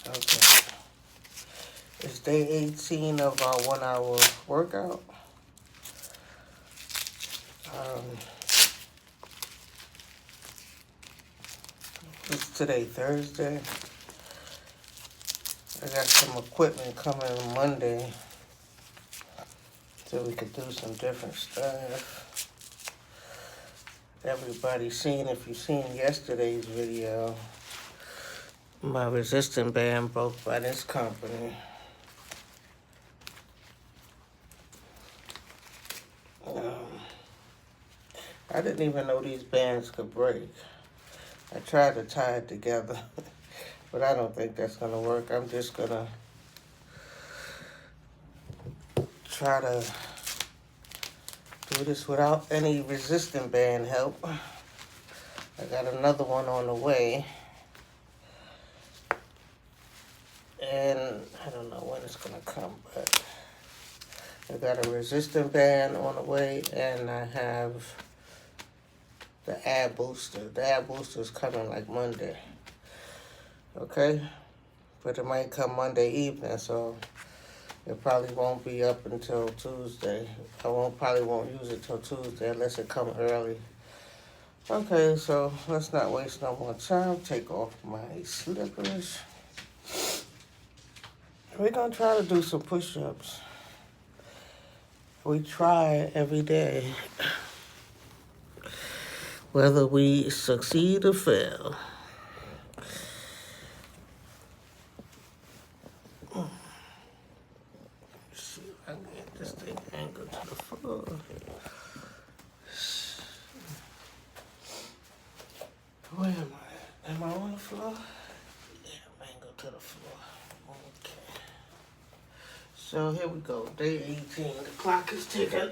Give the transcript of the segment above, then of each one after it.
Okay. It's day 18 of our 1 hour workout. It's today, Thursday. I got some equipment coming Monday so we could do some different stuff. Everybody's seen, if you've seen yesterday's video, my resistant band broke by this company. I didn't even know these bands could break. I tried to tie it together, but I don't think that's gonna work. I'm just gonna try to do this without any resistant band help. I got another one on the way. And I don't know when it's gonna come, but I got a resistant band on the way, and I have the ab booster. The ab booster is coming like Monday. Okay? But it might come Monday evening, so it probably won't be up until Tuesday. Probably won't use it till Tuesday unless it come early. Okay, so let's not waste no more time. Take off my slippers. We're gonna try to do some push-ups. We try every day, whether we succeed or fail. See if I can get this thing anchored to the floor. Where am I at? Am I on the floor? Yeah, I'm angled to the floor. Okay. So here we go, day 18. The clock is ticking.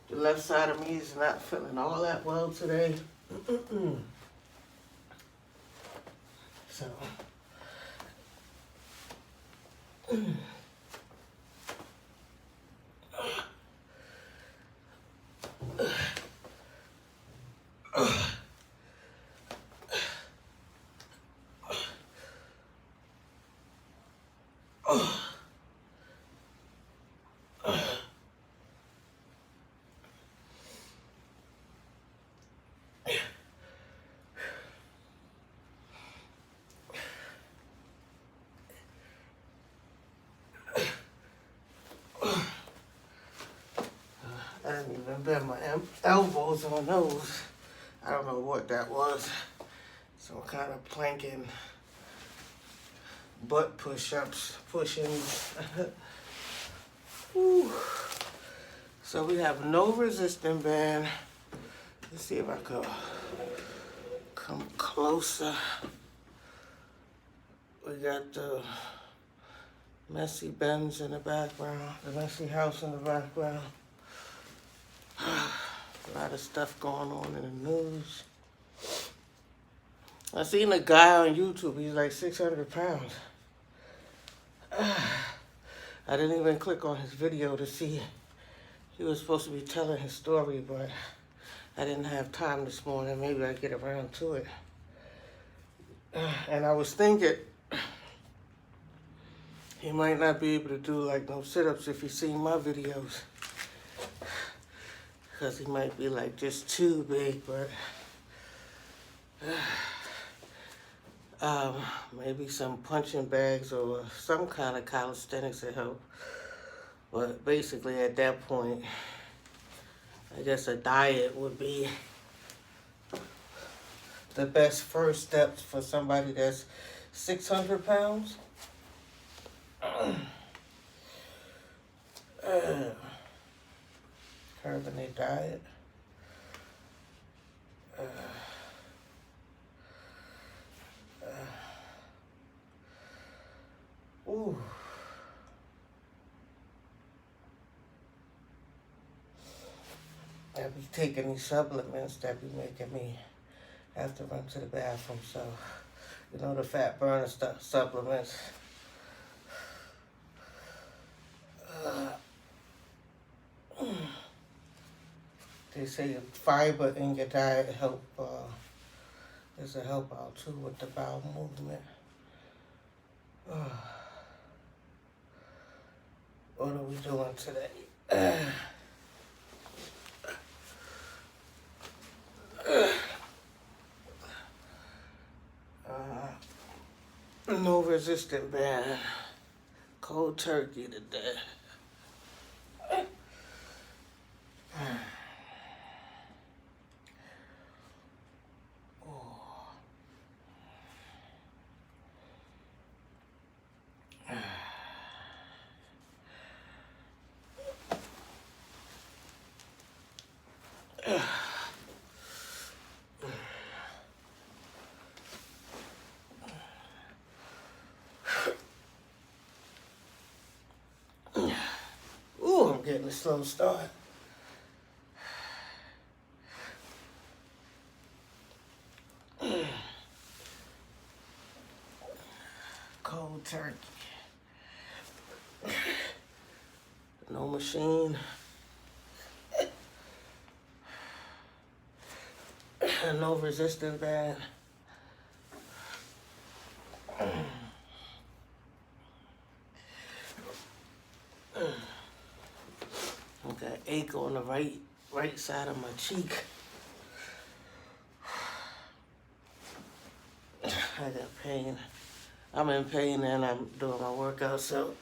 The left side of me is not feeling all that well today. So, I didn't even bend my elbows on those. I don't know what that was. Some kind of planking, butt push-ups, pushing. So we have no resistant band. Let's see if I can come closer. We got the messy Benz in the background, the messy house in the background. A lot of stuff going on in the news. I seen a guy on YouTube, he's like 600 pounds. I didn't even click on his video to see. He was supposed to be telling his story, but I didn't have time this morning. Maybe I'll get around to it. And I was thinking, he might not be able to do like no sit-ups if he's seen my videos. Because he might be like just too big, but maybe some punching bags or some kind of calisthenics would help. But basically at that point, I guess a diet would be the best first steps for somebody that's 600 pounds. Curbing their diet. Ooh. I be taking these supplements that be making me have to run to the bathroom. So, you know, the fat burner supplements. They say fiber in your diet help. This will help out too with the bowel movement. What are we doing today? No resistant band. Cold turkey today. Ooh, I'm getting a slow start. Cold turkey. No machine. No resistant band. I got ache on the right side of my cheek. I got pain. I'm in pain and I'm doing my workout, so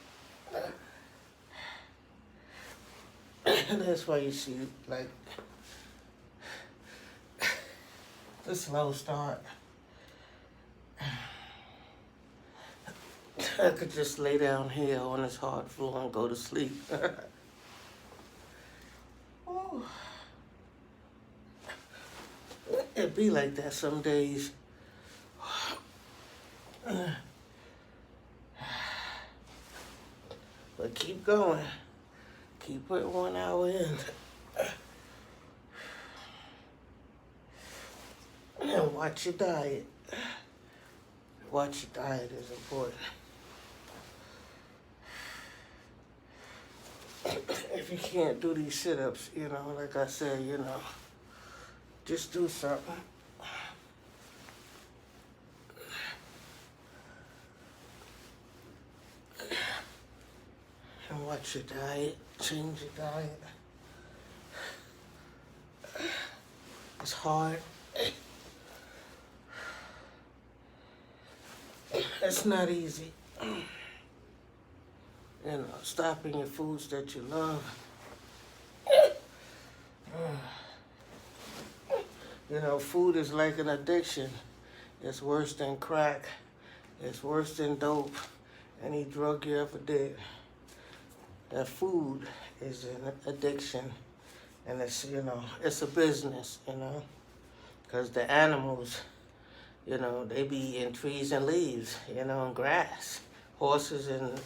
that's why you see like the slow start. I could just lay down here on this hard floor and go to sleep. It be like that some days. But keep going. Keep putting 1 hour in. And watch your diet. Watch your diet is important. If you can't do these sit-ups, you know, like I said, you know, just do something. And watch your diet. Change your diet. It's hard. It's not easy. You know, stopping your foods that you love. You know, food is like an addiction. It's worse than crack. It's worse than dope. Any drug you ever did. That food is an addiction. And it's, you know, it's a business, you know. Because the animals, you know, they be in trees and leaves, you know, and grass. Horses and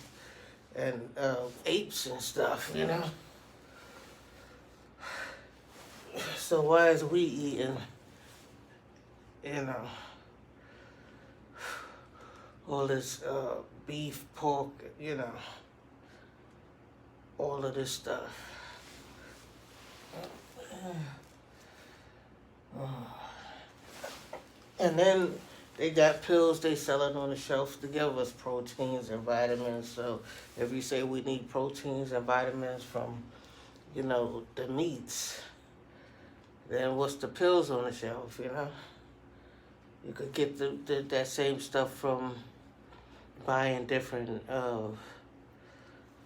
apes and stuff, you know. So why is we eating, you know, all this beef, pork, you know, all of this stuff? And then they got pills they selling on the shelf to give us proteins and vitamins. So if you say we need proteins and vitamins from, you know, the meats, then what's the pills on the shelf, you know? You could get that same stuff from buying different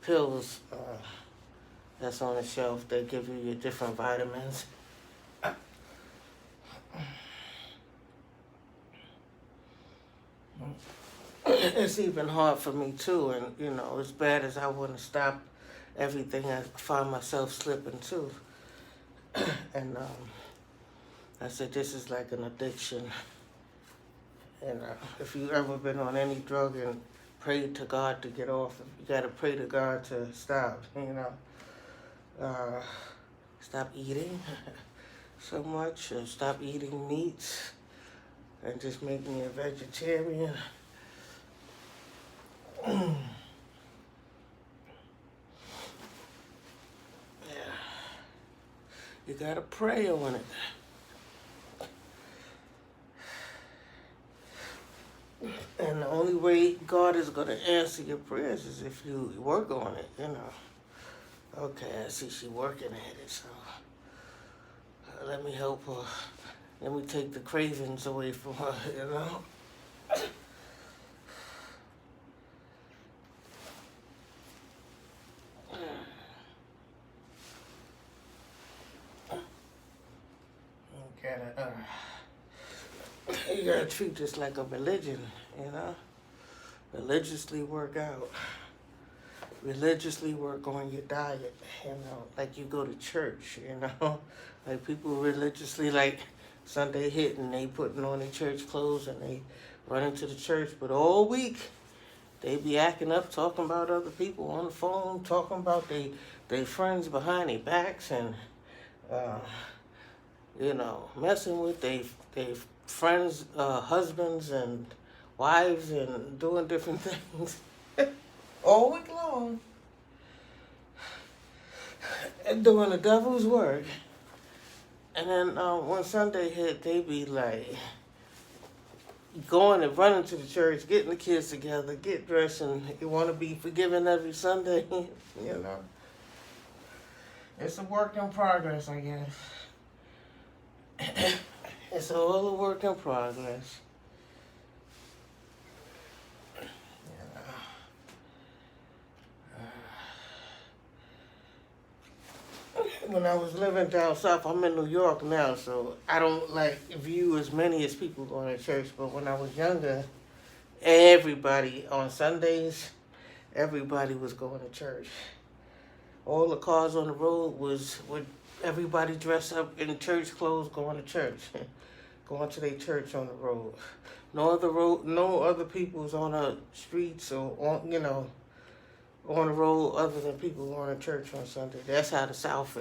pills that's on the shelf that give you your different vitamins. It's even hard for me too, and you know, as bad as I want to stop everything, I find myself slipping too. And I said, this is like an addiction. And if you've ever been on any drug and prayed to God to get off, you got to pray to God to stop, you know. Stop eating so much, or stop eating meats, and just make me a vegetarian. Yeah. You gotta pray on it. And the only way God is going to answer your prayers is if you work on it, you know. Okay, I see she working at it, so let me help her. Let me take the cravings away from her, you know. You gotta treat this like a religion, you know. Religiously work out. Religiously work on your diet, you know, like you go to church, you know. Like people religiously, like Sunday hit and they putting on their church clothes and they run into the church, but all week they be acting up, talking about other people on the phone, talking about they friends behind their backs and, you know, messing with they friends, husbands and wives and doing different things all week long and doing the devil's work. And then when Sunday hit, they be like going and running to the church, getting the kids together, get dressed, and you want to be forgiven every Sunday, you know. It's a work in progress, I guess. It's all a work in progress. When I was living down south, I'm in New York now, so I don't like view as many as people going to church. But when I was younger, everybody on Sundays, everybody was going to church. All the cars on the road was with everybody dressed up in church clothes going to church, going to their church on the road. No other people was on the streets or on, you know, on the road other than people going to church on Sunday. That's how the South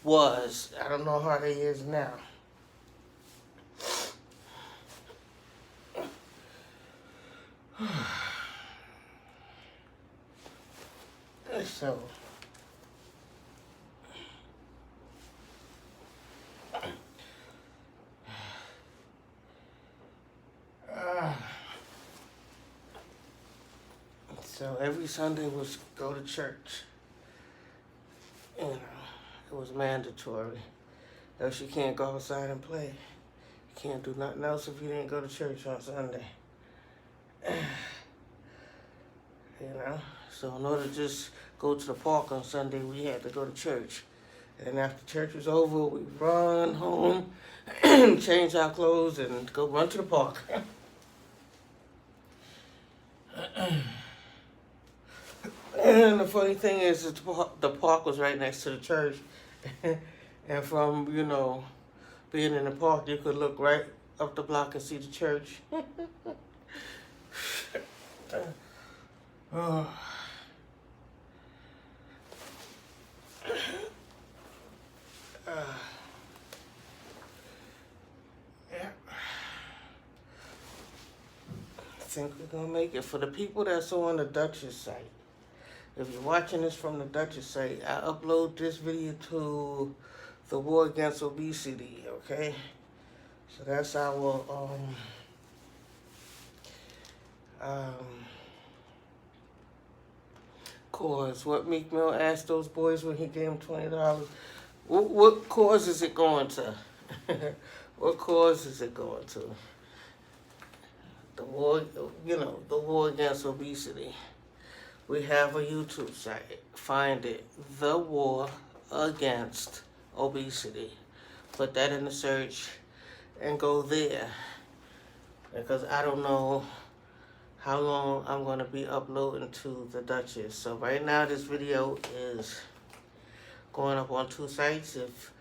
was. I don't know how they is now. So, so every Sunday was go to church. You know, it was mandatory. Else you can't go outside and play. You can't do nothing else if you didn't go to church on Sunday. You know, so in order to just go to the park on Sunday, we had to go to church. And after church was over, we run home, change our clothes, and go run to the park. And the funny thing is, the park was right next to the church. And from, you know, being in the park, you could look right up the block and see the church. Oh. Yeah. I think we're gonna make it. For the people that's on the Duchess site, if you're watching this from the Duchess site, I upload this video to the War Against Obesity, okay? So that's our cause. What Meek Mill asked those boys when he gave them $20. What cause is it going to? What cause is it going to? The war, you know, the war against obesity. We have a YouTube site. Find it, The War Against Obesity. Put that in the search and go there. Because I don't know how long I'm going to be uploading to the Duchess. So right now this video is going up on 2 sites. If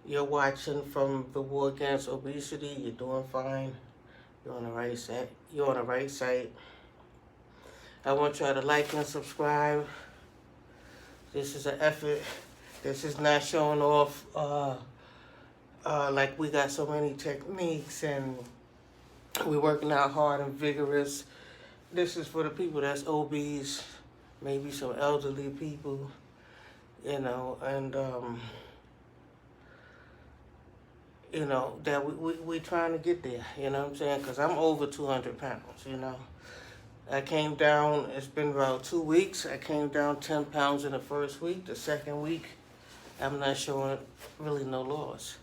you're watching from the War Against Obesity, you're doing fine. You're on the right site. You're on the right site. I want y'all to like and subscribe. This is an effort. This is not showing off like we got so many techniques and we're working out hard and vigorous. This is for the people that's obese, maybe some elderly people, you know, and you know, that we trying to get there, you know what I'm saying? Because I'm over 200 pounds, you know. I came down, it's been about 2 weeks. I came down 10 pounds in the first week. The second week, I'm not showing really no loss.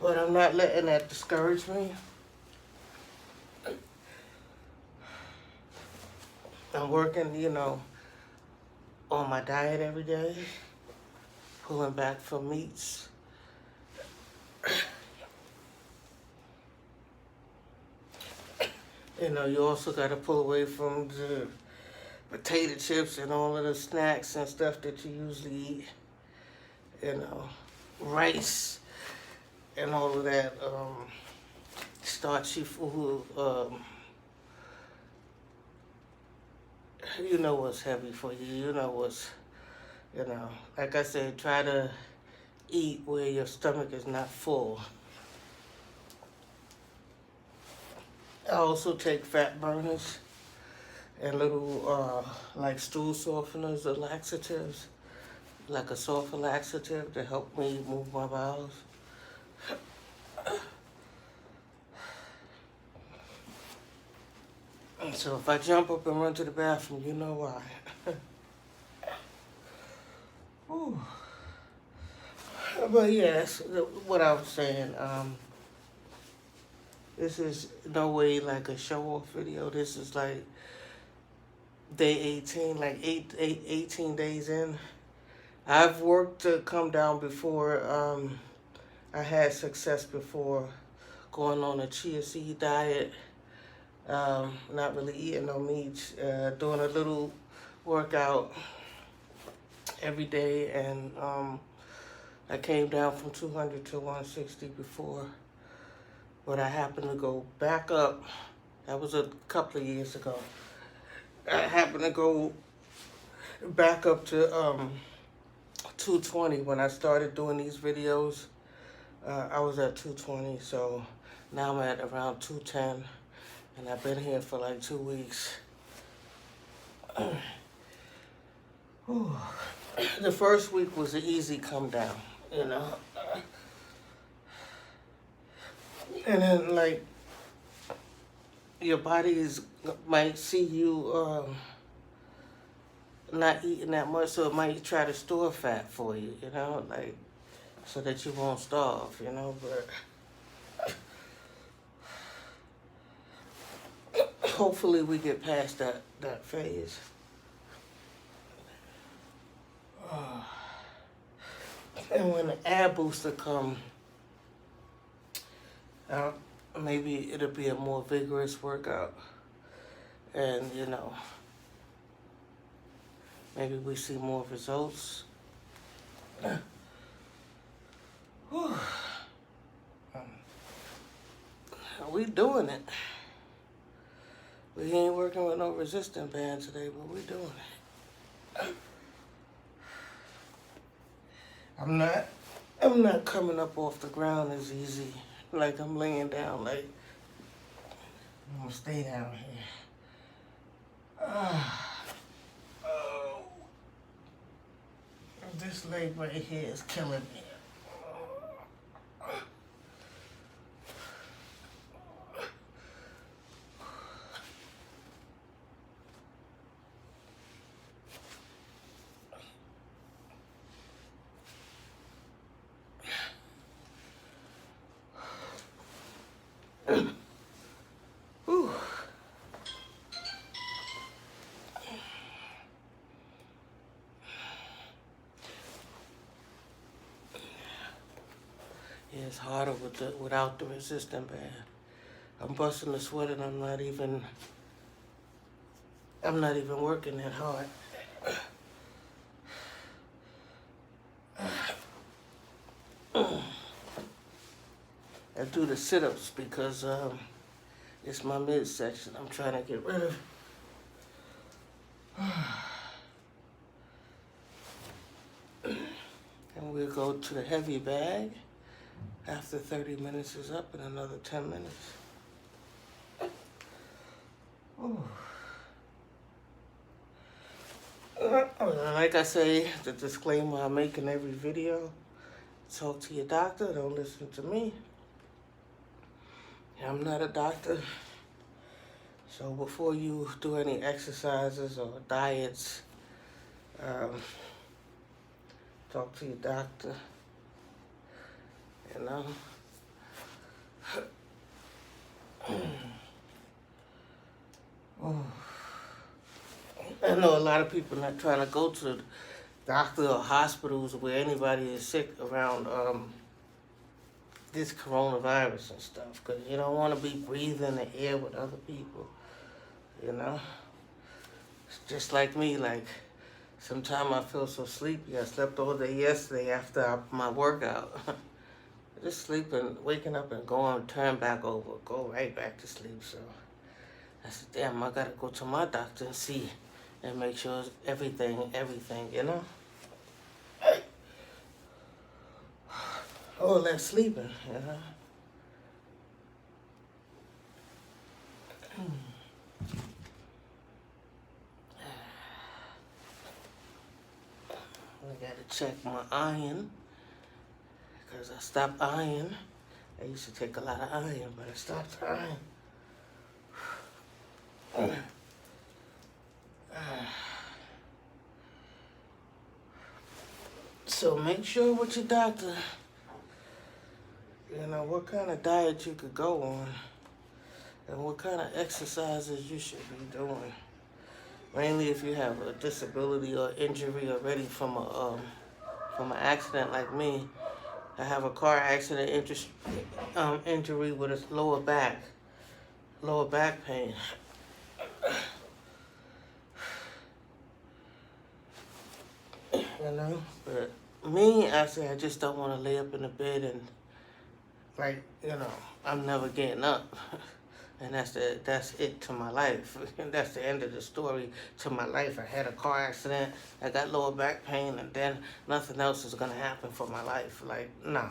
But I'm not letting that discourage me. I'm working, you know, on my diet every day, pulling back from meats. You know, you also got to pull away from the potato chips and all of the snacks and stuff that you usually eat. You know, rice and all of that starchy food. You know what's heavy for you. You know what's, you know, like I said, try to eat where your stomach is not full. I also take fat burners and little like stool softeners or laxatives, like a sulfur laxative to help me move my bowels. And so if I jump up and run to the bathroom, you know why. Ooh. But yes, what I was saying, this is no way like a show-off video. This is like day 18, like 18 days in. I've worked to come down before. I had success before going on a chia seed diet, not really eating no meat, doing a little workout every day, and I came down from 200 to 160 before. But I happened to go back up. That was a couple of years ago. I happened to go back up to 220 when I started doing these videos. I was at 220, so now I'm at around 210, and I've been here for like 2 weeks. The first week was an easy come down, you know. And then, like, your body might see you not eating that much, so it might try to store fat for you, you know, like, so that you won't starve, you know, but hopefully we get past that phase. And when the ab booster come, maybe it'll be a more vigorous workout, and you know, maybe we see more results. We doing it. We ain't working with no resistance band today, but we doing it. I'm not coming up off the ground as easy. Like I'm laying down, like I'm gonna stay down here. Oh, this leg right here is killing me. Yeah, it's harder without the resistant band. I'm busting a sweat and I'm not even working that hard. I do the sit-ups because it's my midsection I'm trying to get rid of. And we'll go to the heavy bag after 30 minutes is up in another 10 minutes. Like I say, the disclaimer I make in every video, Talk to your doctor. Don't listen to me. I'm not a doctor. So before you do any exercises or diets, um, talk to your doctor. You know. I know a lot of people not trying to go to the doctor or hospitals where anybody is sick around this coronavirus and stuff, because you don't want to be breathing the air with other people, you know? It's just like me, like, sometimes I feel so sleepy. I slept all day yesterday after my workout. Just sleeping, waking up and going, turn back over, go right back to sleep, so I said, damn, I gotta go to my doctor and see and make sure it's everything, you know? All that sleeping, you know? I gotta check my iron, because I stopped iron. I used to take a lot of iron, but I stopped iron. So make sure with your doctor, you know, what kind of diet you could go on and what kind of exercises you should be doing. Mainly if you have a disability or injury already from an accident like me. I have a car accident injury with a lower back pain. You know, but me, actually, I just don't want to lay up in the bed and, like, you know, I'm never getting up. And that's it to my life. That's the end of the story to my life. I had a car accident, I got lower back pain, and then nothing else is gonna happen for my life. Like, nah.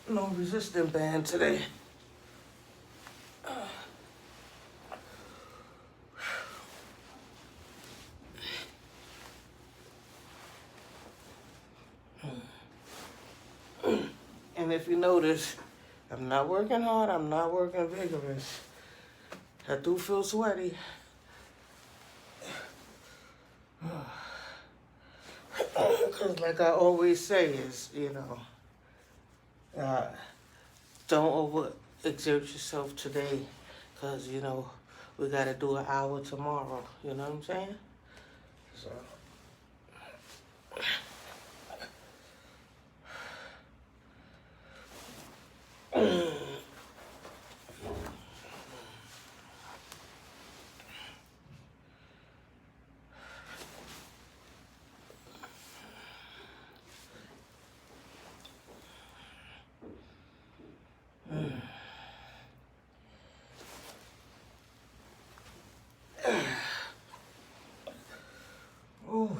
No resistant band today. And if you notice, I'm not working hard, I'm not working vigorous. I do feel sweaty. Because like I always say is, you know, don't overexert yourself today, because, you know, we got to do an hour tomorrow. You know what I'm saying? So. Ooh.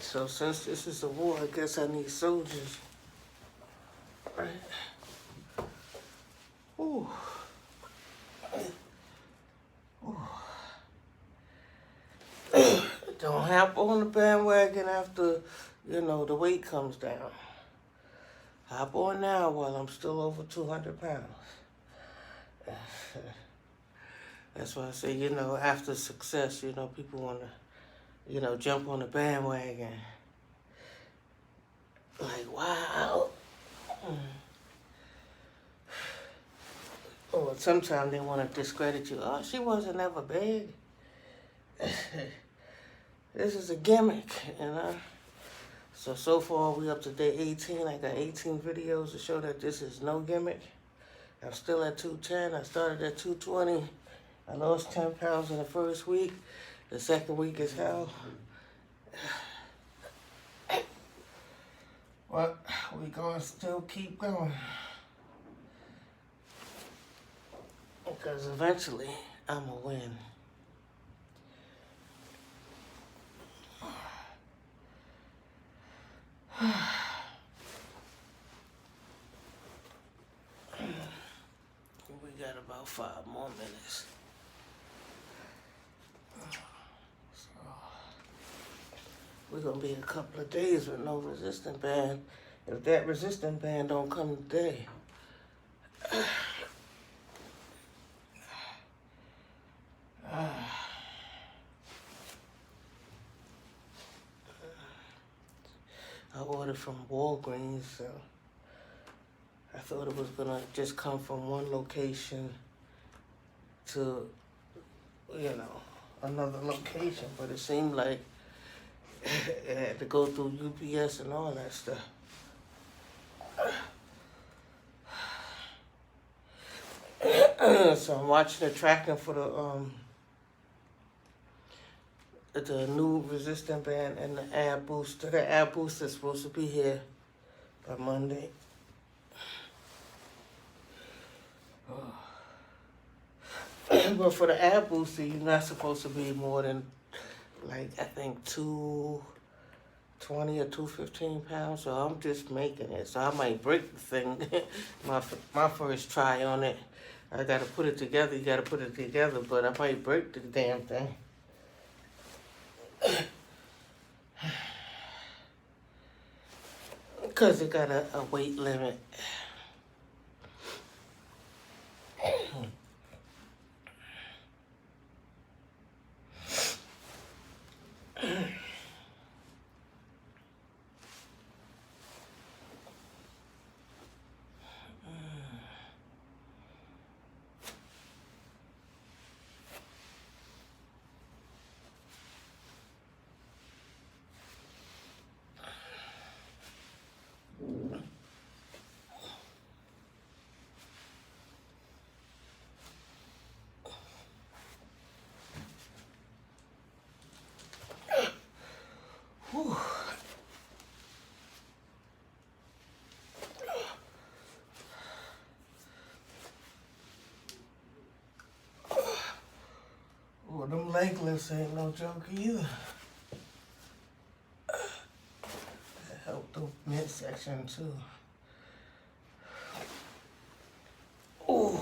So since this is a war, I guess I need soldiers. Right? Ooh. Ooh. Don't hop on the bandwagon after, you know, the weight comes down. Hop on now while I'm still over 200 pounds. That's why I say, you know, after success, you know, people want to, you know, jump on the bandwagon. Like, wow. Or sometimes they want to discredit you. Oh, she wasn't ever big. This is a gimmick, you know? So far we up to day 18. I got 18 videos to show that this is no gimmick. I'm still at 210. I started at 220. I lost 10 pounds in the first week. The second week is hell. But we gonna still keep going. Because eventually I'ma win. We got about 5 more minutes. So we're gonna be a couple of days with no resistant band. If that resistant band don't come today, I ordered from Walgreens, so I thought it was gonna just come from one location to, another location, but it seemed like it had to go through UPS and all that stuff. So I'm watching the tracking for the new resistant band and the ab booster. The ab booster is supposed to be here by Monday. But for the ab booster, you're not supposed to be more than, like, I think 220 or 215 pounds. So I'm just making it. So I might break the thing. my first try on it. I gotta put it together. You gotta put it together, but I might break the damn thing. Because it got a weight limit. Whew. Well, them leg lifts ain't no joke either. That helped the midsection too. Ooh.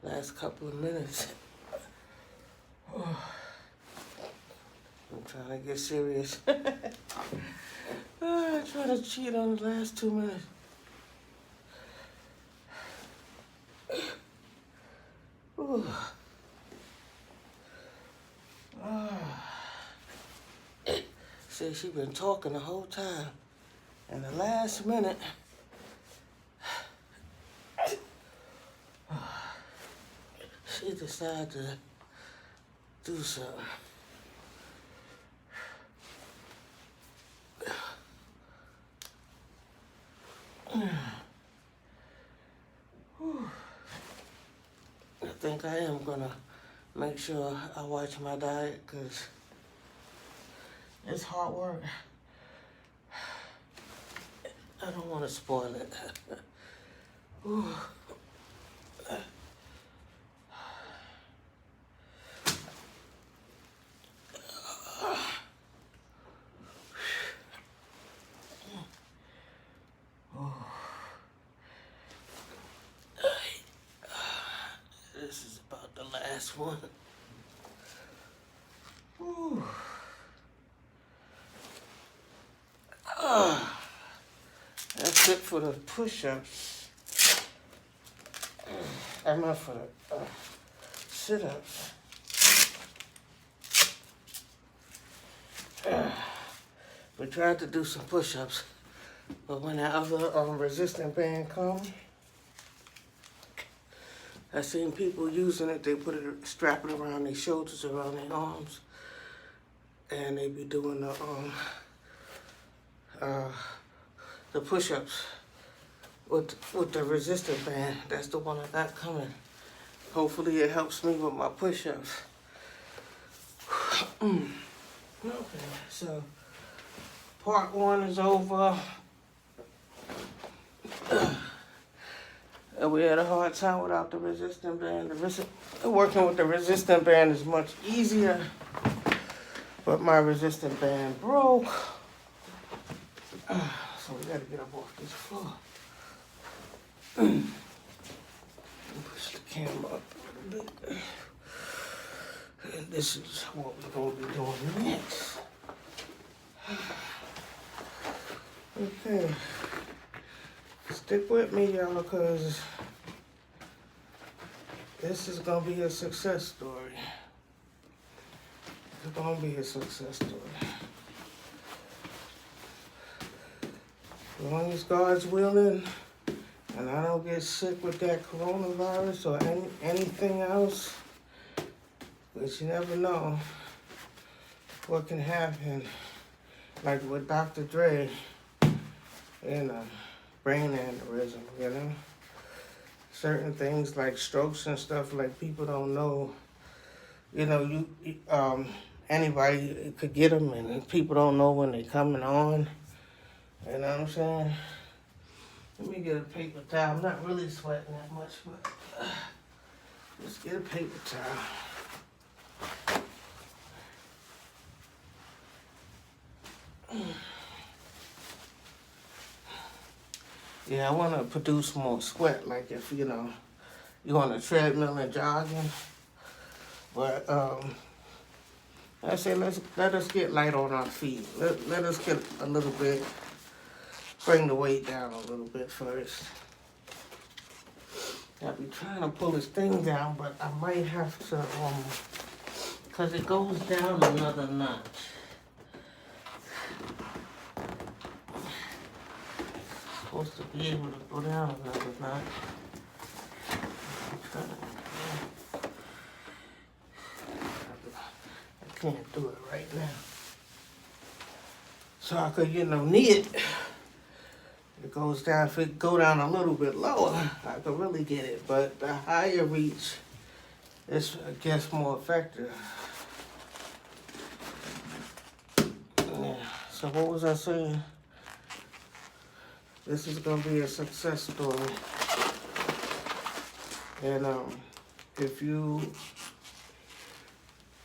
Last couple of minutes. I'm trying to get serious. I'm trying to cheat on the last 2 minutes. Ooh. See, she been talking the whole time. And the last minute, she decided to do something. I think I am gonna make sure I watch my diet, because it's hard work. I don't want to spoil it. Ooh. This is about the last one. Ooh. That's it for the push-ups. I'm not for the sit-ups. We tried to do some push-ups, but when that other resistant band come, I seen people using it. They put it, strap it around their shoulders, around their arms, and they be doing the push-ups with the resistant band. That's the one I got coming. Hopefully it helps me with my push-ups. Okay, so part 1 is over. We had a hard time without the resistant band. Working with the resistant band is much easier, but my resistant band broke. So we gotta get up off this floor. Push the camera up a little bit. And this is what we're gonna be doing next. Okay. Stick with me, y'all, because this is gonna be a success story. It's gonna be a success story. As long as God's willing, and I don't get sick with that coronavirus or anything else, but you never know what can happen. Like with Dr. Dre, brain aneurysm, you know? Certain things like strokes and stuff, like people don't know, you know, anybody could get them and people don't know when they're coming on. You know what I'm saying? Let me get a paper towel. I'm not really sweating that much, but let's get a paper towel. Yeah, I want to produce more sweat, like if, you know, you're on a treadmill and jogging. But I say let us get light on our feet. Let us get a little bit, bring the weight down a little bit first. I'll be trying to pull this thing down, but I might have to, because it goes down another notch. Supposed to be able to go down another notch. I can't do it right now. So I could, you know, knee it. It goes down. If it go down a little bit lower, I could really get it. But the higher reach is, I guess, more effective. Yeah. So what was I saying? This is gonna be a success story. And if you,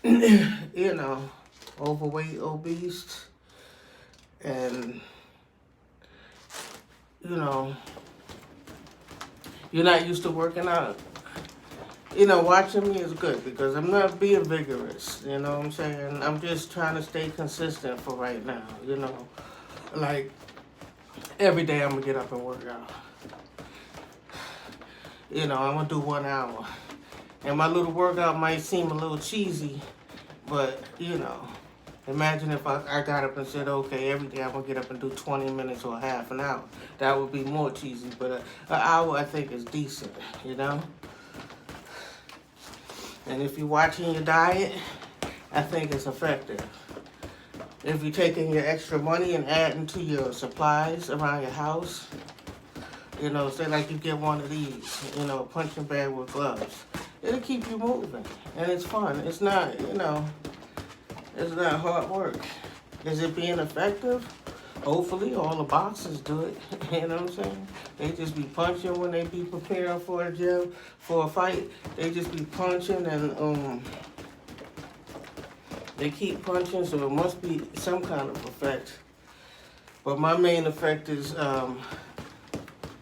you know, overweight, obese, and you know, you're not used to working out, you know, watching me is good because I'm not being vigorous, you know what I'm saying? I'm just trying to stay consistent for right now, you know. Like, every day I'm gonna get up and work out. You know, I'm gonna do 1 hour. And my little workout might seem a little cheesy, but, you know, imagine if I got up and said, okay, every day I'm gonna get up and do 20 minutes or half an hour. That would be more cheesy, but an hour I think is decent, you know? And if you're watching your diet, I think it's effective. If you're taking your extra money and adding to your supplies around your house, you know, say like you get one of these, you know, punching bag with gloves. It'll keep you moving, and it's fun. It's not, you know, it's not hard work. Is it being effective? Hopefully, all the boxers do it. You know what I'm saying? They just be punching when they be preparing for a gym, for a fight. They just be punching and they keep punching, so it must be some kind of effect. But my main effect is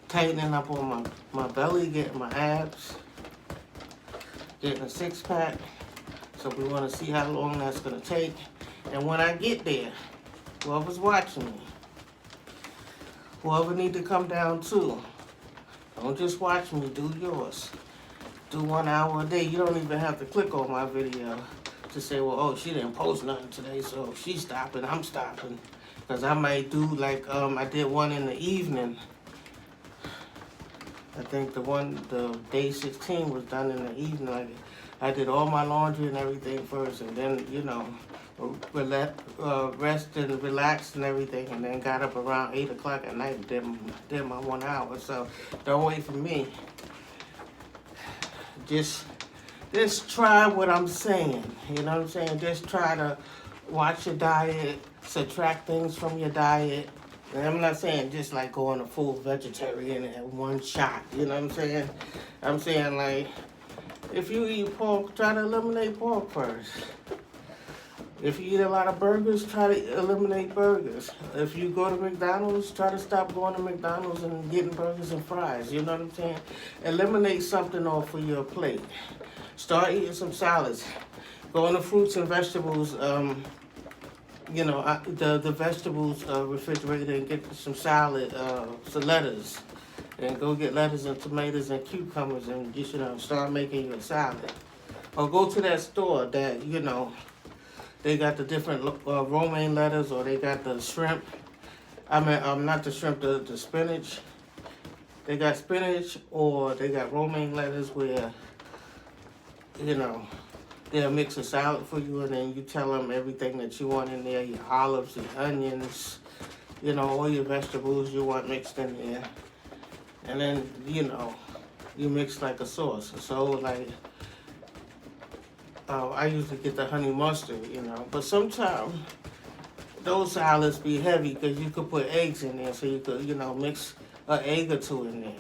tightening up on my belly, getting my abs, getting a six-pack. So we want to see how long that's going to take. And when I get there, whoever's watching me, whoever need to come down too, Don't just watch me, do yours. Do 1 hour a day. You don't even have to click on my video to say, well, oh, she didn't post nothing today, so she's stopping, I'm stopping. Because I might do like, I did one in the evening. I think the day 16 was done in the evening. Like, I did all my laundry and everything first, and then, rest and relax and everything, and then got up around 8 o'clock at night and did my 1 hour. So don't wait for me. Just try what I'm saying. You know what I'm saying? Just try to watch your diet, subtract things from your diet. And I'm not saying just like going a full vegetarian at one shot. You know what I'm saying? I'm saying like, if you eat pork, try to eliminate pork first. If you eat a lot of burgers, try to eliminate burgers. If you go to McDonald's, try to stop going to McDonald's and getting burgers and fries. You know what I'm saying? Eliminate something off of your plate. Start eating some salads. Go into fruits and vegetables. The vegetables refrigerator and get some salad, some lettuce. And go get lettuce and tomatoes and cucumbers and start making your salad. Or go to that store that, they got the different romaine lettuce, or they got the shrimp. Not the shrimp, the spinach. They got spinach, or they got romaine lettuce where, they'll mix a salad for you, and then you tell them everything that you want in there, your olives, your onions, all your vegetables you want mixed in there. And then, you mix like a sauce. So, like, I usually get the honey mustard, But sometimes those salads be heavy because you could put eggs in there. So you could, mix an egg or two in there,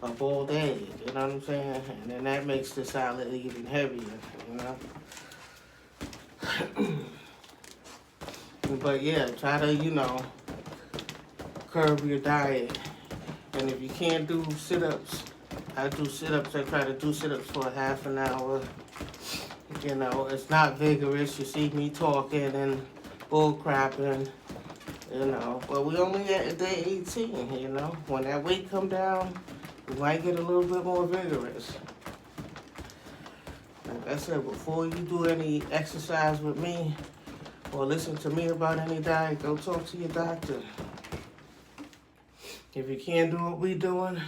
A boiled egg, you know what I'm saying? And then that makes the salad even heavier, But yeah, try to, curb your diet. And if you can't do sit-ups, I do sit-ups. I try to do sit-ups for a half an hour. It's not vigorous. You see me talking and bull crapping, But we only at day 18, When that weight come down, we might get a little bit more vigorous. Like I said, before you do any exercise with me or listen to me about any diet, go talk to your doctor. If you can't do what we doing,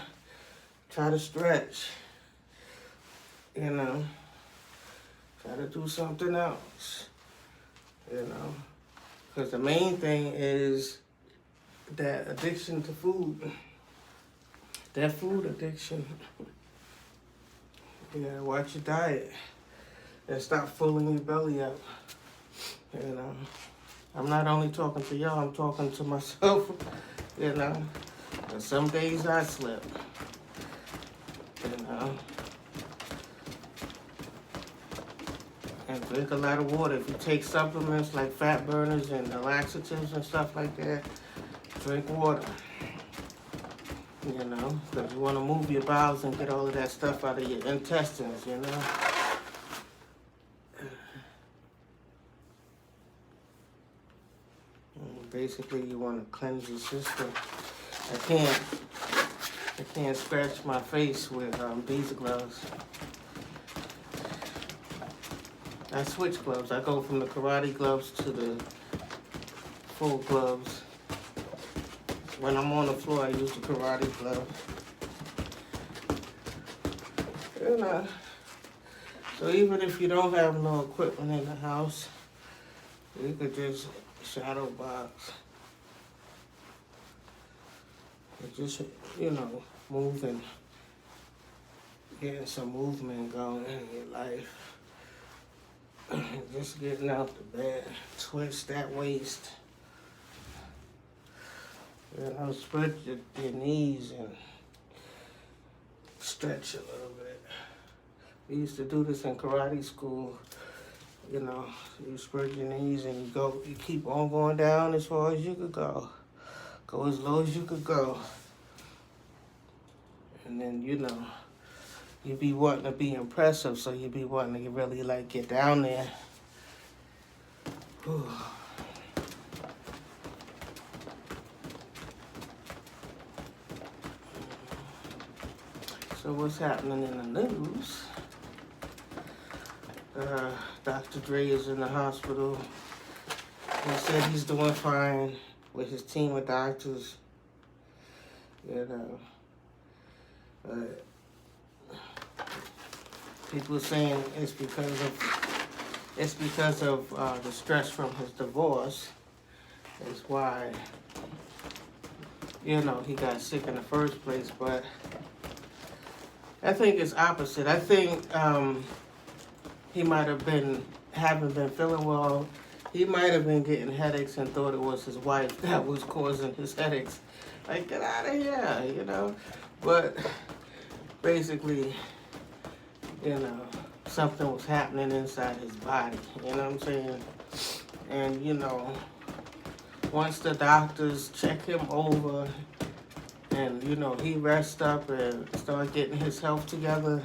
try to stretch. Try to do something else. Because the main thing is that addiction to food. That food addiction. You gotta watch your diet and stop filling your belly up. I'm not only talking to y'all, I'm talking to myself. And some days I slip. And drink a lot of water. If you take supplements like fat burners and laxatives and stuff like that, drink water. Because you want to move your bowels and get all of that stuff out of your intestines, Basically, you want to cleanse your system. I can't scratch my face with these gloves. I switch gloves. I go from the karate gloves to the full gloves. When I'm on the floor, I use the karate glove. So even if you don't have no equipment in the house, you could just shadow box. And just, moving, getting some movement going in your life. Just getting out the bed, twist that waist. Spread your knees and stretch a little bit. We used to do this in karate school. You spread your knees and you keep on going down as far as you could go. Go as low as you could go. And then, you be wanting to be impressive, so you be wanting to really get down there. Whew. So what's happening in the news? Dr. Dre is in the hospital. He said he's doing fine with his team of doctors. You know, people are saying it's because of the stress from his divorce. Is why, you know, he got sick in the first place. But I think it's opposite. I think he might have haven't been feeling well. He might have been getting headaches and thought it was his wife that was causing his headaches. Like, get out of here, you know. But basically, you know, something was happening inside his body. You know what I'm saying? And, you know, once the doctors check him over and, you know, he rests up and start getting his health together,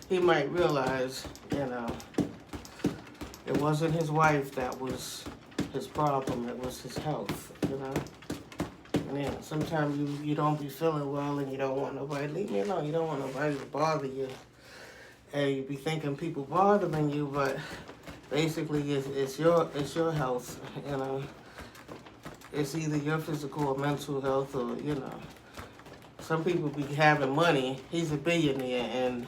he might realize, you know, it wasn't his wife that was his problem, it was his health, you know. And yeah, sometimes you don't be feeling well and you don't want nobody, leave me alone, you don't want nobody to bother you. And you be thinking people bothering you, but basically it's your health, you know. It's either your physical or mental health, or, you know. Some people be having money. He's a billionaire and,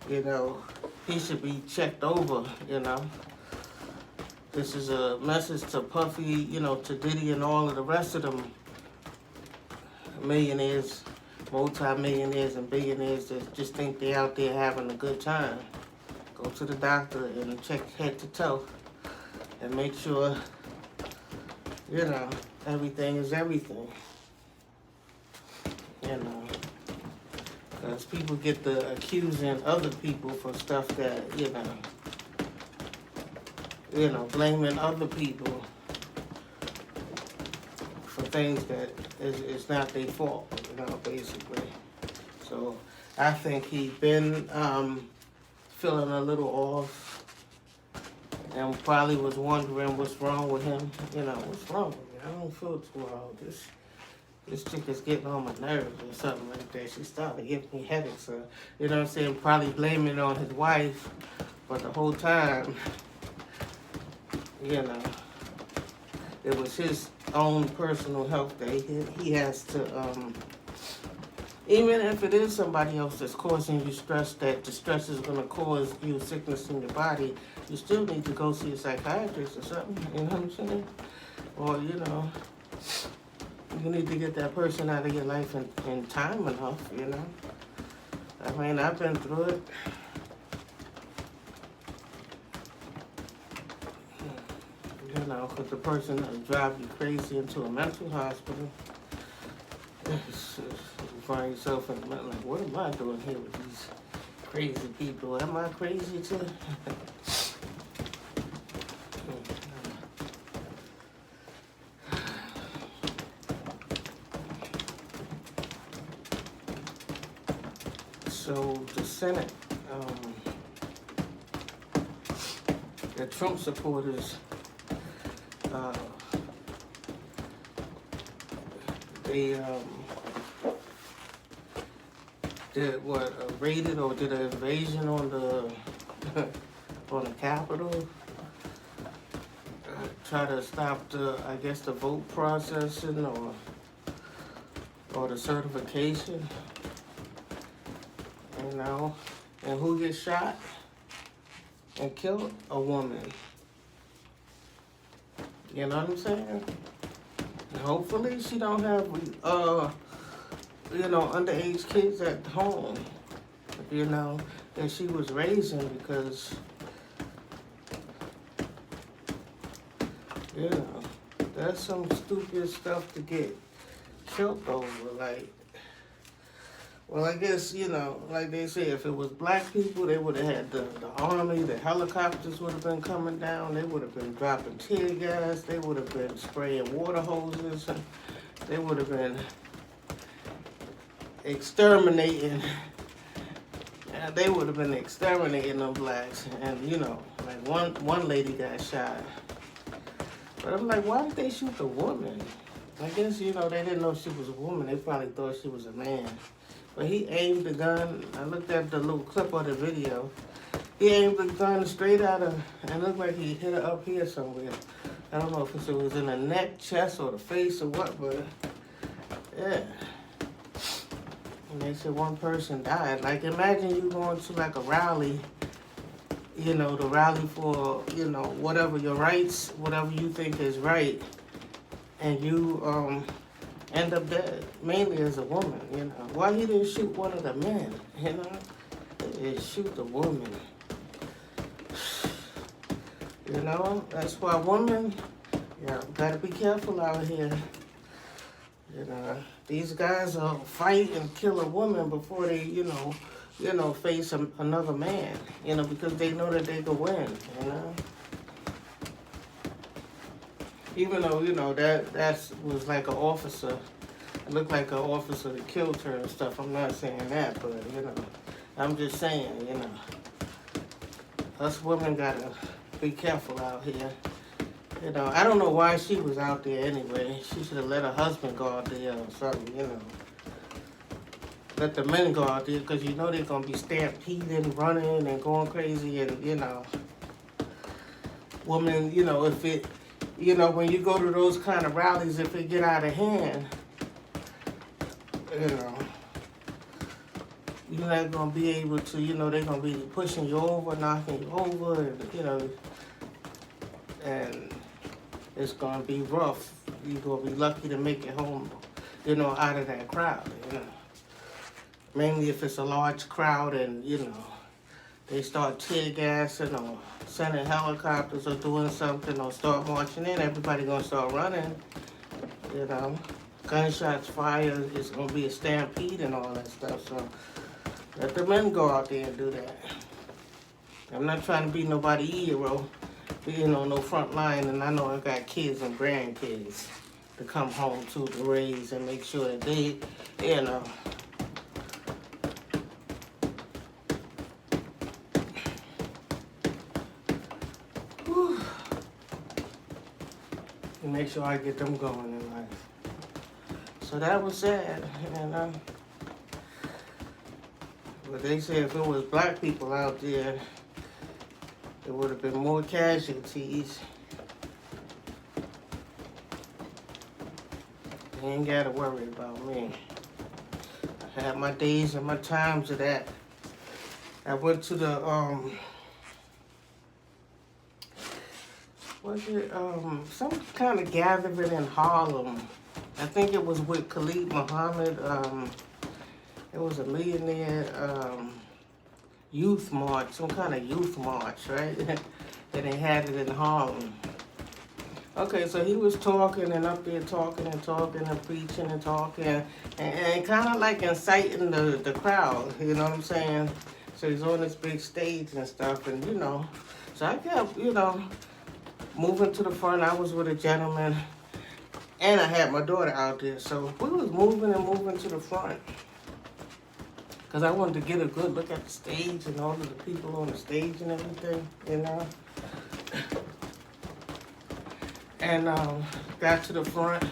you know, he should be checked over, you know. This is a message to Puffy, you know, to Diddy and all of the rest of them millionaires, multi-millionaires and billionaires that just think they're out there having a good time. Go to the doctor and check head to toe and make sure, you know, everything is everything. You know. Because people get to accusing other people for stuff that, you know, blaming other people for things that is not their fault, you know, basically. So I think he's been feeling a little off and probably was wondering what's wrong with him. You know, what's wrong with me? I don't feel too well. This chick is getting on my nerves or something like that. She started giving me headaches. So, you know what I'm saying? Probably blaming it on his wife. But the whole time, you know, it was his own personal health that he has to, even if it is somebody else that's causing you stress, that the stress is going to cause you sickness in your body, you still need to go see a psychiatrist or something. You know what I'm saying? Or, you know, you need to get that person out of your life in time enough, you know. I mean, I've been through it. You know, because the person that'll drive you crazy into a mental hospital, you find yourself in the middle, like, what am I doing here with these crazy people? Am I crazy too? So the Senate, the Trump supporters, they did what, raided or did an invasion on the on the Capitol. Try to stop the, I guess, the vote processing or the certification. You know, and who gets shot and killed? A woman. You know what I'm saying? And hopefully she don't have, you know, underage kids at home, you know, that she was raising, because, you know, that's some stupid stuff to get killed over, like. Well, I guess, you know, like they say, if it was black people, they would have had the army, the helicopters would have been coming down, they would have been dropping tear gas, they would have been spraying water hoses, and they would have been exterminating, they would have been exterminating them blacks. And, you know, like one lady got shot. But I'm like, why did they shoot the woman? I guess, you know, they didn't know she was a woman. They probably thought she was a man. But he aimed the gun. I looked at the little clip of the video. He aimed the gun straight at her, and it looked like he hit her up here somewhere. I don't know if it was in the neck, chest, or the face, or what, but yeah. And they said one person died. Like, imagine you going to like a rally, you know, the rally for, you know, whatever your rights, whatever you think is right, and you end up dead, mainly as a woman, you know. Why he didn't shoot one of the men, you know? He shoot the woman. You know, that's why women, yeah, gotta be careful out here. You know, these guys will fight and kill a woman before they, you know, face another man, you know, because they know that they can win, you know. Even though, you know, that was like an officer. It looked like an officer that killed her and stuff. I'm not saying that, but, you know, I'm just saying, you know, us women gotta be careful out here. You know, I don't know why she was out there anyway. She should have let her husband go out there or something, you know. Let the men go out there, because you know they're going to be stampeding, running, and going crazy, and, you know. Women, you know, if it, you know, when you go to those kind of rallies, if it get out of hand, you know, you're not going to be able to, you know, they're going to be pushing you over, knocking you over, and, you know, and it's going to be rough. You're going to be lucky to make it home, you know, out of that crowd, you know. Mainly if it's a large crowd and, you know, they start tear gassing or sending helicopters or doing something or start marching in, everybody going to start running, you know. Gunshots fired, it's going to be a stampede and all that stuff, so let the men go out there and do that. I'm not trying to be nobody hero, being on no front line, and I know I got kids and grandkids to come home to raise and make sure that they, you know. Whew. And make sure I get them going in life. So that was sad, you know. But they said if it was black people out there, there would have been more casualties. You ain't got to worry about me. I had my days and my times of that. I went to the, some kind of gathering in Harlem. I think it was with Khalid Muhammad. It was a millionaire, youth march, some kind of youth march, right? And they had it in Harlem. Okay, so he was talking and up there talking and preaching and talking and kind of like inciting the crowd, you know what I'm saying? So he's on this big stage and stuff, and, you know, so I kept, you know, moving to the front. I was with a gentleman, and I had my daughter out there, so we was moving to the front. Because I wanted to get a good look at the stage and all of the people on the stage and everything, you know. And got to the front,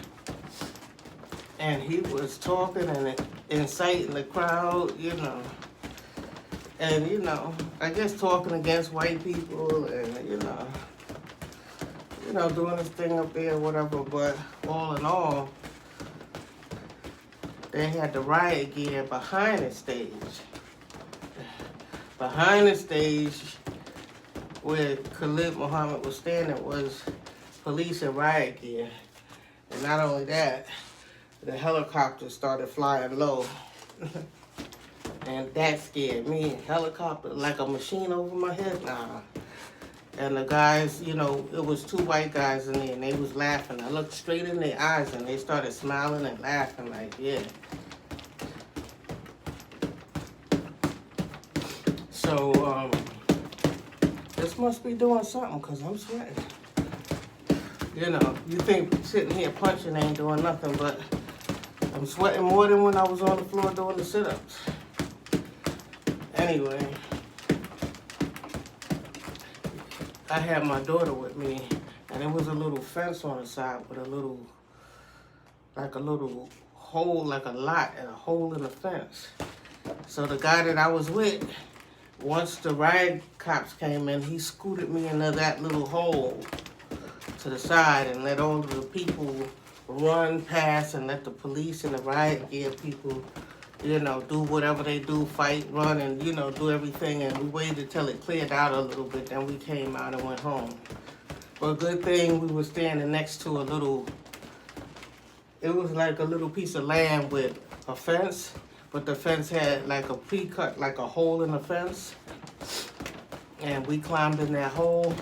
and he was talking and inciting the crowd, you know. And, you know, I guess talking against white people and, you know, doing his thing up there or whatever. But all in all, they had the riot gear behind the stage. Behind the stage where Khalid Muhammad was standing was police and riot gear. And not only that, the helicopter started flying low. And that scared me. Helicopter, like a machine over my head, nah. And the guys, you know, it was two white guys in there, and they was laughing. I looked straight in their eyes, and they started smiling and laughing like, yeah. So, this must be doing something, because I'm sweating. You know, you think sitting here punching ain't doing nothing, but I'm sweating more than when I was on the floor doing the sit-ups. Anyway, I had my daughter with me, and there was a little fence on the side with a little hole, like a lot, and a hole in the fence. So the guy that I was with, once the riot cops came in, he scooted me into that little hole to the side and let all of the people run past and let the police and the riot gear people, do whatever they do, fight, run, and, do everything. And we waited till it cleared out a little bit. Then we came out and went home. But a good thing we were standing next to it was like a little piece of land with a fence, but the fence had like a pre-cut, like a hole in the fence. And we climbed in that hole,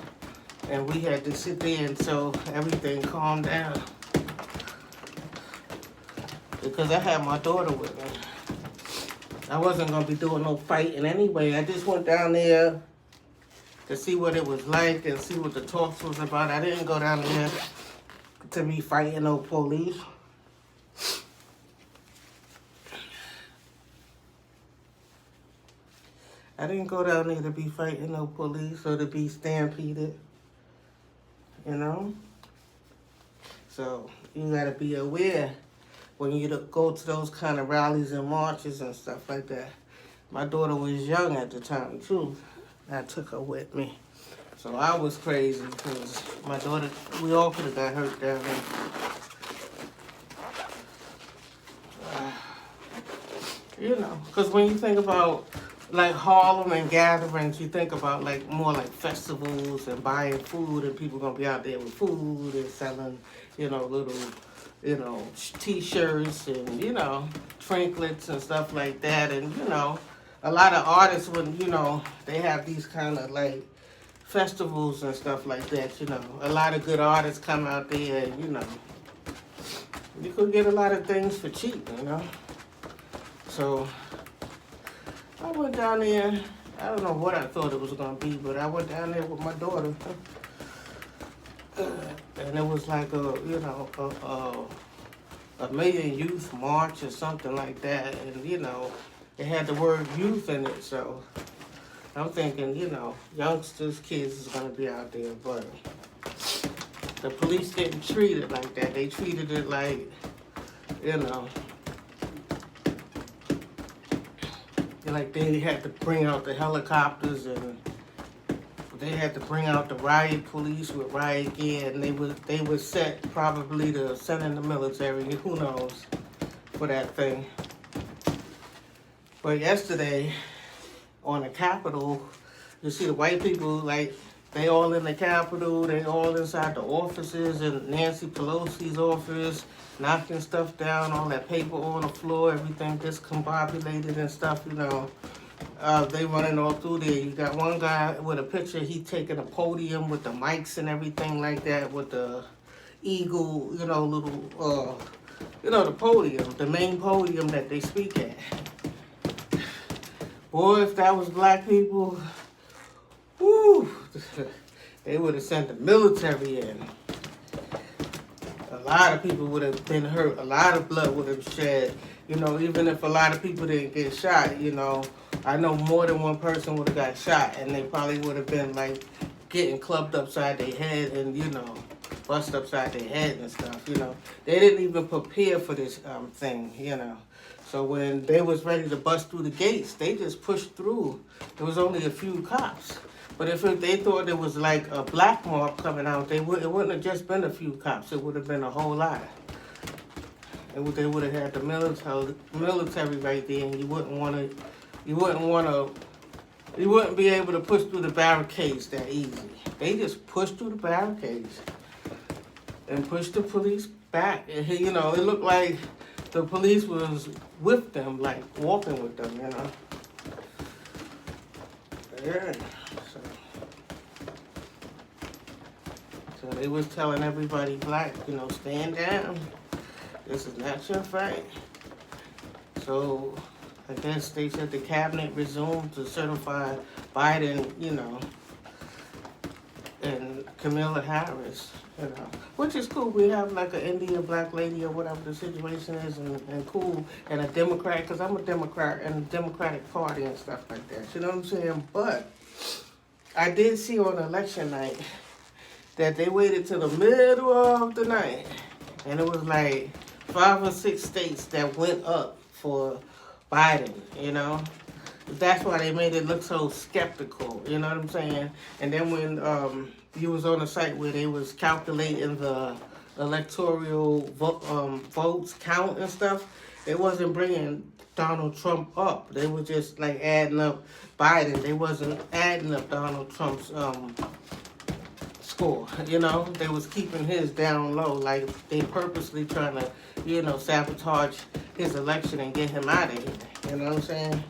and we had to sit there until everything calmed down. Because I had my daughter with me. I wasn't going to be doing no fighting anyway. I just went down there to see what it was like and see what the talks was about. I didn't go down there to be fighting no police. I didn't go down there to be fighting no police or to be stampeded, So you got to be aware when you go to those kind of rallies and marches and stuff like that. My daughter was young at the time, too. I took her with me. So I was crazy because my daughter, we all could have got hurt down there. Because when you think about like Harlem and gatherings, you think about like more like festivals and buying food, and people gonna be out there with food and selling, little, T-shirts and, trinkets and stuff like that. And, a lot of artists, when, they have these kind of like festivals and stuff like that, a lot of good artists come out there and, you could get a lot of things for cheap, So I went down there. I don't know what I thought it was going to be, but I went down there with my daughter. And it was like a million youth march or something like that. And, it had the word youth in it. So I'm thinking, youngsters, kids is going to be out there. But the police didn't treat it like that. They treated it like, like they had to bring out the helicopters and they had to bring out the riot police with riot gear, and they were set probably to send in the military, who knows, for that thing. But yesterday on the Capitol, you see the white people, like, they all in the Capitol, they all inside the offices and Nancy Pelosi's office, knocking stuff down, all that paper on the floor, everything discombobulated and stuff, They running all through there. You got one guy with a picture, he taking a podium with the mics and everything like that, with the eagle, little, the podium, the main podium that they speak at. Boy, if that was black people, whoo, they would have sent the military in. A lot of people would have been hurt. A lot of blood would have shed. Even if a lot of people didn't get shot, I know more than one person would have got shot, and they probably would have been, like, getting clubbed upside their head and, bust upside their head and stuff, They didn't even prepare for this thing, So when they was ready to bust through the gates, they just pushed through. There was only a few cops. But if they thought there was like a black mob coming out, it wouldn't have just been a few cops. It would have been a whole lot. They would have had the military right there, and you wouldn't be able to push through the barricades that easy. They just pushed through the barricades and pushed the police back. And, it looked like the police was with them, like walking with them, Yeah. So they was telling everybody black, stand down. This is not your fight. So I guess they said the cabinet resumed to certify Biden, and Kamala Harris, which is cool. We have like an Indian black lady or whatever the situation is, and cool, and a Democrat, because I'm a Democrat, and the Democratic Party and stuff like that. You know what I'm saying? But I did see on election night that they waited till the middle of the night, and it was like 5 or 6 states that went up for Biden, you know. That's why they made it look so skeptical, you know what I'm saying? And then when you was on the site where they was calculating the electoral votes count and stuff, they wasn't bringing Donald Trump up. They were just like adding up Biden. They wasn't adding up Donald Trump's score, you know. They was keeping his down low, like they purposely trying to, you know, sabotage his election and get him out of here, you know what I'm saying?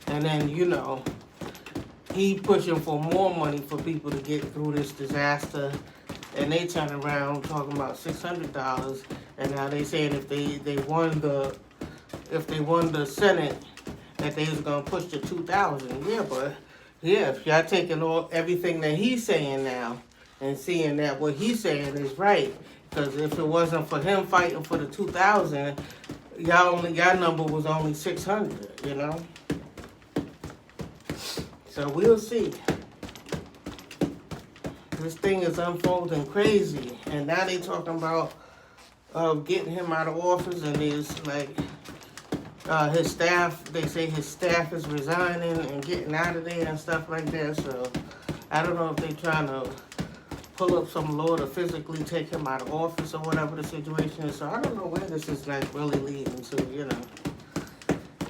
And then, you know, he pushing for more money for people to get through this disaster, and they turn around talking about $600, and now they saying if they won the Senate, that they was gonna push to 2,000. Yeah, but yeah, if y'all taking everything that he's saying now and seeing that what he's saying is right, because if it wasn't for him fighting for the 2,000, y'all number was only 600, you know. So we'll see. This thing is unfolding crazy, and now they talking about getting him out of office, and there's like his staff. They say his staff is resigning and getting out of there and stuff like that. So I don't know if they're trying to pull up some law to physically take him out of office or whatever the situation is. So I don't know where this is like really leading to. You know,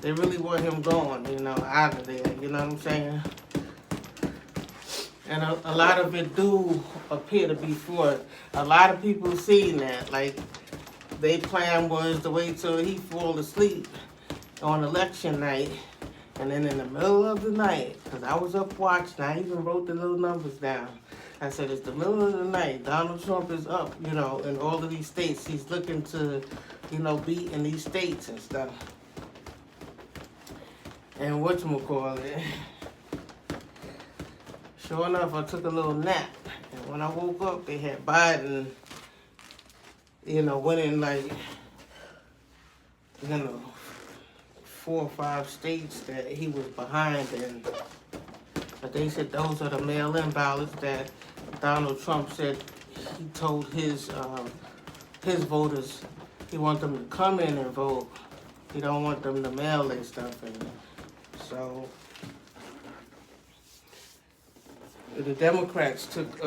they really want him gone. You know, out of there. You know what I'm saying? And a lot of it do appear to be fraud. A lot of people seen that. Like, their plan was to wait till he fall asleep on election night. And then in the middle of the night, because I was up watching, I even wrote the little numbers down. I said, it's the middle of the night. Donald Trump is up, you know, in all of these states. He's looking to, you know, be in these states and stuff. And whatchamacallit, sure enough, I took a little nap, and when I woke up, they had Biden, you know, winning like, you know, 4 or 5 states that he was behind in. But they said those are the mail-in ballots that Donald Trump said he told his voters he want them to come in and vote. He don't want them to mail their stuff in. So the Democrats took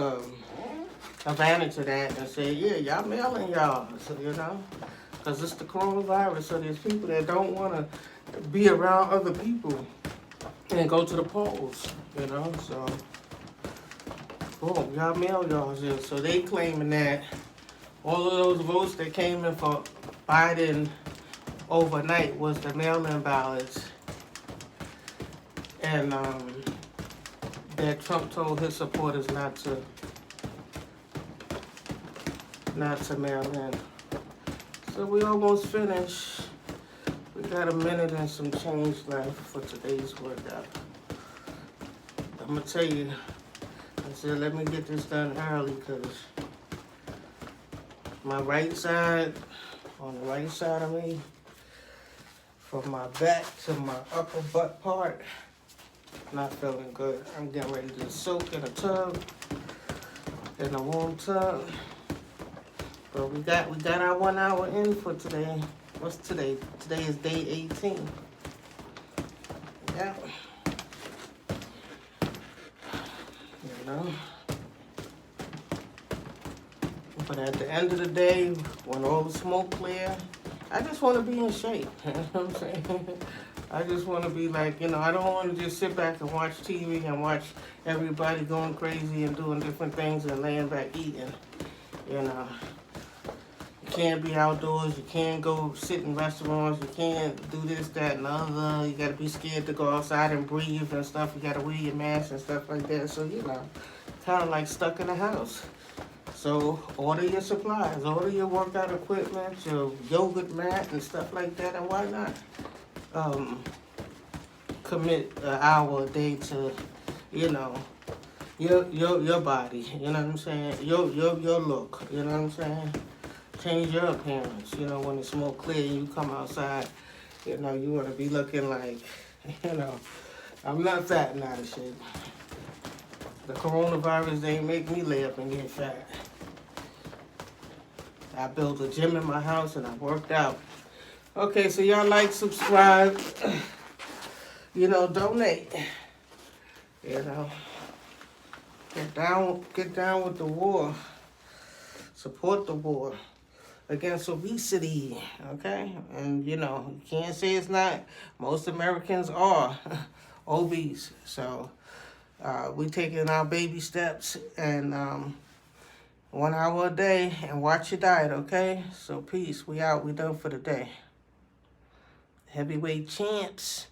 advantage of that and said, yeah, y'all mailing y'all, so, you know, because it's the coronavirus. So there's people that don't want to be around other people and go to the polls, you know. So, boom, y'all mail y'all's in. So they claiming that all of those votes that came in for Biden overnight was the mail-in ballots. And that Trump told his supporters not to mail in. So we almost finished. We got a minute and some change left for today's workout. I'm gonna tell you, I said let me get this done early because my right side, on the right side of me, from my back to my upper butt part, not feeling good. I'm getting ready to soak in a tub, in a warm tub. But we got our 1 hour in for today. What's today? Today is day 18. Yeah. You know. But at the end of the day, when all the smoke clear, I just want to be in shape. You know what I'm saying? I just want to be like, you know, I don't want to just sit back and watch TV and watch everybody going crazy and doing different things and laying back eating. You know, you can't be outdoors. You can't go sit in restaurants. You can't do this, that, and the other. You got to be scared to go outside and breathe and stuff. You got to wear your mask and stuff like that. So, you know, kind of like stuck in the house. So order your supplies, order your workout equipment, your yogurt mat and stuff like that, and why not commit an hour a day to, you know, your body, you know what I'm saying? Your look, you know what I'm saying? Change your appearance, you know, when the smoke clear and you come outside, you know, you want to be looking like, you know, I'm not fat and out of shape. The coronavirus ain't make me lay up and get fat. I built a gym in my house and I worked out Okay, so y'all like, subscribe, donate. You know, get down with the war. Support the war against obesity, okay? And, you can't say it's not. Most Americans are obese. So we taking our baby steps and 1 hour a day and watch your diet, okay? So peace. We out. We done for the day. Heavyweight champs.